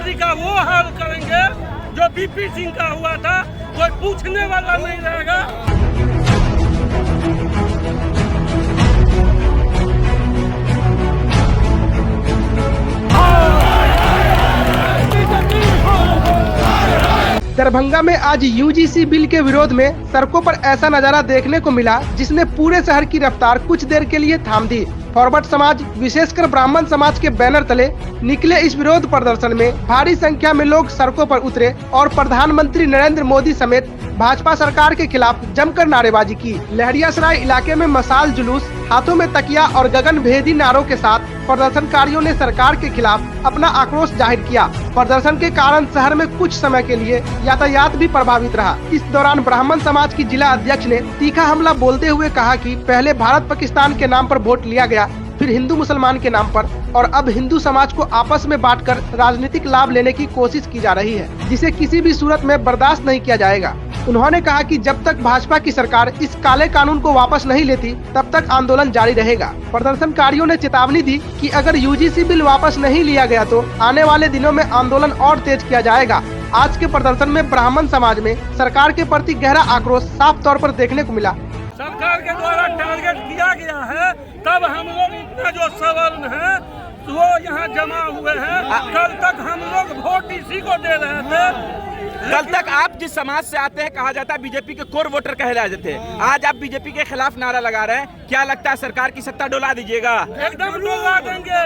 प्रधानमंत्री का वो हाल करेंगे जो बीपी सिंह का हुआ था, कोई पूछने वाला नहीं रहेगा। दरभंगा में आज यूजीसी बिल के विरोध में सड़कों पर ऐसा नजारा देखने को मिला जिसने पूरे शहर की रफ्तार कुछ देर के लिए थाम दी। फॉरवर्ड समाज, विशेषकर ब्राह्मण समाज के बैनर तले निकले इस विरोध प्रदर्शन में भारी संख्या में लोग सड़कों पर उतरे और प्रधानमंत्री नरेंद्र मोदी समेत भाजपा सरकार के खिलाफ जमकर नारेबाजी की। लहरियासराय इलाके में मशाल जुलूस, हाथों में तकिया और गगन भेदी नारों के साथ प्रदर्शनकारियों ने सरकार के खिलाफ अपना आक्रोश जाहिर किया। प्रदर्शन के कारण शहर में कुछ समय के लिए यातायात भी प्रभावित रहा। इस दौरान ब्राह्मण समाज की जिला अध्यक्ष ने तीखा हमला बोलते हुए कहा कि पहले भारत पाकिस्तान के नाम पर वोट लिया गया, फिर हिंदू मुसलमान के नाम पर, और अब हिंदू समाज को आपस में बांटकर राजनीतिक लाभ लेने की कोशिश की जा रही है, जिसे किसी भी सूरत में बर्दाश्त नहीं किया जाएगा। उन्होंने कहा कि जब तक भाजपा की सरकार इस काले कानून को वापस नहीं लेती तब तक आंदोलन जारी रहेगा। प्रदर्शनकारियों ने चेतावनी दी कि अगर यूजीसी बिल वापस नहीं लिया गया तो आने वाले दिनों में आंदोलन और तेज किया जाएगा। आज के प्रदर्शन में ब्राह्मण समाज में सरकार के प्रति गहरा आक्रोश साफ तौर पर देखने को मिला। सरकार के द्वारा टारगेट किया गया है, तब हम लोग इतना जो सवर्ण है वो यहाँ जमा हुए हैं। कल तक हम लोग वोट इसी को दे रहे थे। कल तक आप जिस समाज से आते हैं, कहा जाता है बीजेपी के कोर वोटर कहलाए जाते हैं, आज आप बीजेपी के खिलाफ नारा लगा रहे हैं। क्या लगता है सरकार की सत्ता डोला दीजिएगा? एकदम डोला देंगे।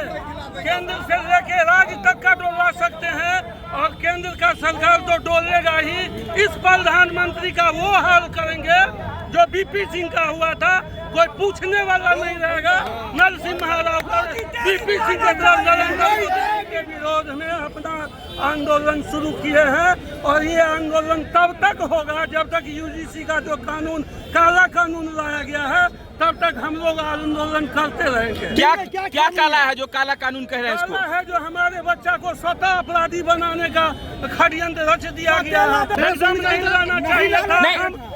केंद्र से लेके राज्य तक का डोला सकते हैं और केंद्र का सरकार तो डोलेगा ही। इस प्रधानमंत्री का वो हाल करेंगे जो बीपी सिंह का हुआ था, कोई पूछने वाला नहीं रहेगा। नरसिम्हा राव बीपी सिंह के नरेंद्र मोदी के विरोध में अपना आंदोलन शुरू किए हैं और ये आंदोलन तब तक होगा जब तक यूजीसी का जो कानून, काला कानून लाया गया है, तब तक हम लोग आंदोलन करते रहेंगे। क्या काला है जो काला कानून कह रहे हैं? इसको काला है जो हमारे बच्चा को स्वतः अपराधी बनाने का षड्यंत्र रच दिया गया है। एग्जाम नहीं लाना चाहिए था।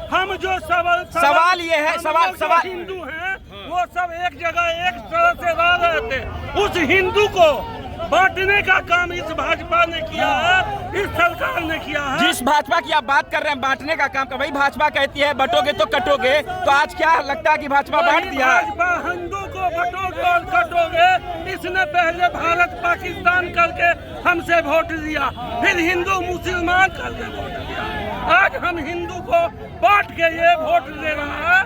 हम जो सवाल ये है, सवाल हिंदू हैं वो सब एक जगह एक तरह से रह रहे थे। उस हिंदू को बांटने का काम इस भाजपा ने किया है, इस सरकार ने किया है। जिस भाजपा की आप बात कर रहे हैं बांटने का काम, वही भाजपा कहती है बटोगे तो कटोगे। तो आज क्या लगता है कि भाजपा बांट दिया? भाजपा हिंदू को बटोगे और कटोगे। इसने पहले भारत पाकिस्तान करके हमसे वोट लिया, फिर हिंदू मुसलमान करके वोट लिया। आज हम हिंदू को बांट के ये वोट ले रहा है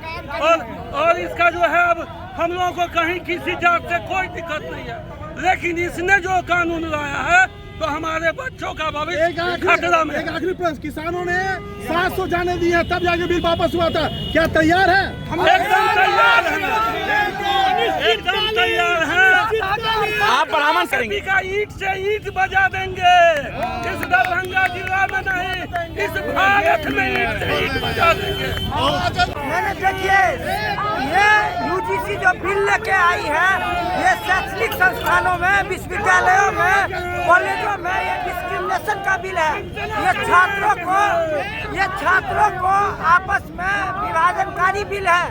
और इसका जो है अब हम लोगों को कहीं किसी जात से कोई दिक्कत नहीं है, लेकिन इसने जो कानून लाया है तो हमारे बच्चों का भविष्य खतरा में। एक आखिरी प्रश्न, किसानों ने 700 जाने दी है तब जाके बिल वापस हुआ था, क्या तैयार है? एकदम तैयार है, एकदम तैयार है। आप ब्राह्मण करेंगे का ईंट से ईंट बजा देंगे। इस दरभंगा जिला में नहीं, इस भारत में ईंट से ईंट बजा देंगे। मैंने देखिए ये यूजीसी जो बिल लेके आई है, ये शैक्षणिक संस्थानों में, विश्वविद्यालयों में, कॉलेजों में ये डिस्क्रिमिनेशन का बिल है। ये छात्रों को आपस में विभाजनकारी बिल है,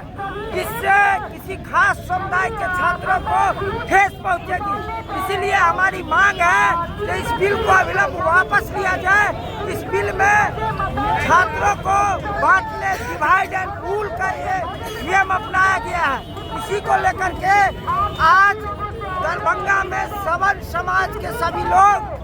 जिससे किसी खास समुदाय के छात्रों को ठेस पहुंचेगी। इसीलिए हमारी मांग है कि इस बिल को अविलंब वापस लिया जाए। इस बिल में छात्रों को बांटने, डिवाइड एंड रूल का ये नियम अपनाया गया है। इसी को लेकर के आज दरभंगा में सवर्ण समाज के सभी लोग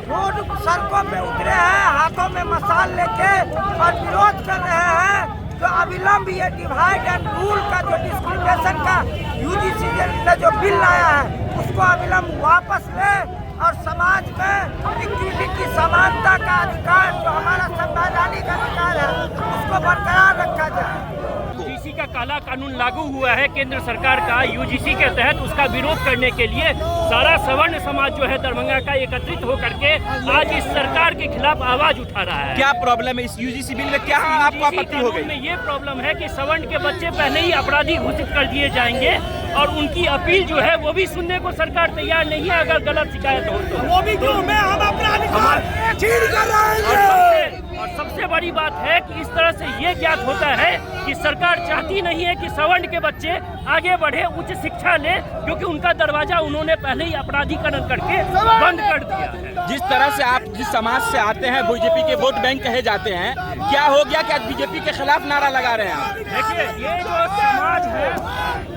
रोड सड़कों पे उतरे हैं, हाथों में मशाल लेके और विरोध कर रहे हैं। तो अविलंब ये डिवाइड एंड रूल का जो डिस्क्रिमिनेशन का यूजीसी ने जो बिल लाया है उसको अविलंब वापस ले और समाज में इक्विटी, समानता का अधिकार जो हमारा संवैधानिक अधिकार है उसको बरकरार रखा जाए। यूजीसी का काला कानून लागू हुआ है केंद्र सरकार का, यूजीसी के तहत उसका विरोध करने के लिए सारा सवर्ण समाज जो है दरभंगा का एकत्रित होकर के आज इस सरकार के खिलाफ आवाज उठा रहा है। क्या प्रॉब्लम है इस यूजीसी बिल में? क्या आपको आपत्ति हो गई? में ये प्रॉब्लम है कि सवर्ण के बच्चे पहले ही अपराधी घोषित कर दिए जाएंगे और उनकी अपील जो है वो भी सुनने को सरकार तैयार नहीं है। अगर गलत शिकायत हो तो वो भी क्यों, मैं हम अपना अधिकार छीन कर रहे हैं। और सबसे बड़ी बात है कि इस तरह से ये ज्ञात होता है कि सरकार चाहती नहीं है कि सवर्ण के बच्चे आगे बढ़े, उच्च शिक्षा ले, क्योंकि उनका दरवाजा उन्होंने पहले ही अपराधीकरण करके बंद कर दिया है। जिस तरह से आप जिस समाज से आते हैं, बीजेपी के वोट बैंक कहे जाते हैं, क्या हो गया कि आज बीजेपी के खिलाफ नारा लगा रहे हैं आप? देखिए, ये जो समाज है,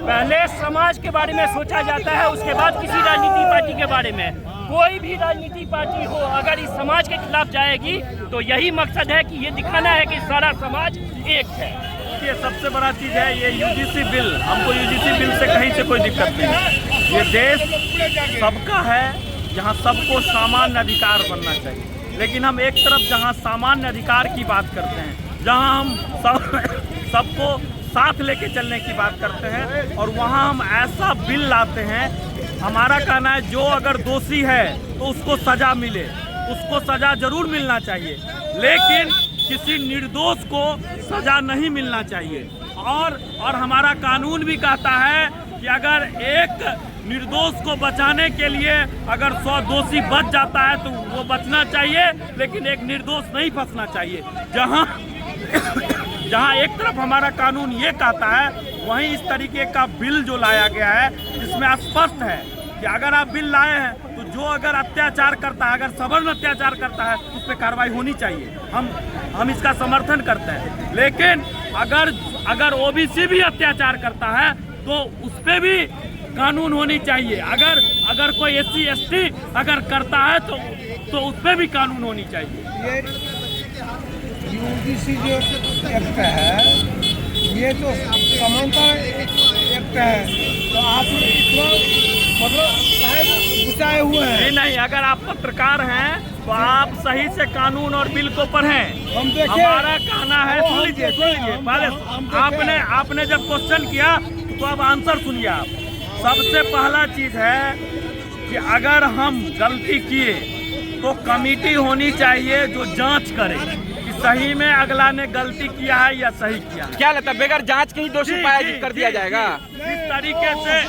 पहले समाज के बारे में सोचा जाता है, उसके बाद किसी राजनीतिक पार्टी के बारे में। कोई भी राजनीतिक पार्टी हो, अगर इस समाज के खिलाफ जाएगी तो यही मकसद है कि ये दिखाना है कि सारा समाज एक है। ये सबसे बड़ा चीज़ है ये यूजीसी बिल। हमको यूजीसी बिल से कहीं से कोई दिक्कत नहीं। ये देश सबका है, जहाँ सबको सामान्य अधिकार बनना चाहिए। लेकिन हम एक तरफ जहाँ सामान्य अधिकार की बात करते हैं, जहाँ हम सबको साथ लेके चलने की बात करते हैं, और वहाँ हम ऐसा बिल लाते हैं, हमारा कहना है जो अगर दोषी है तो उसको सजा मिले, उसको सजा जरूर मिलना चाहिए, लेकिन किसी निर्दोष को सजा नहीं मिलना चाहिए। और हमारा कानून भी कहता है कि अगर एक निर्दोष को बचाने के लिए अगर 100 दोषी बच जाता है तो वो बचना चाहिए, लेकिन एक निर्दोष नहीं फंसना चाहिए। जहाँ एक तरफ हमारा कानून ये कहता है, वहीं इस तरीके का बिल जो लाया गया है, जिसमें स्पष्ट है कि अगर आप बिल लाए हैं तो जो अगर अत्याचार करता है, अगर सवर्ण अत्याचार करता है, उस पर कार्रवाई होनी चाहिए। हम इसका समर्थन करते हैं। लेकिन अगर ओबीसी भी अत्याचार करता है तो उस पर भी कानून होनी चाहिए। अगर कोई SC ST अगर करता है तो उस पर भी कानून होनी चाहिए। यूजीसी जो एक्ट है, ये जो समानता एक्ट है, तो आप इतना मतलब घुसाए हुए हैं। नहीं, अगर आप पत्रकार हैं तो आप सही से कानून और बिल को पढ़ें। हमारा कहना है, सुन लीजिए पहले आपने जब क्वेश्चन किया तो अब आंसर सुनिए आप। सबसे पहला चीज है कि अगर हम गलती किए तो कमेटी होनी चाहिए जो जांच करे कि सही में अगला ने गलती किया है या सही किया है। क्या लगता है बगैर जांच के ही दोषी पाया कर दिया जाएगा? इस तरीके से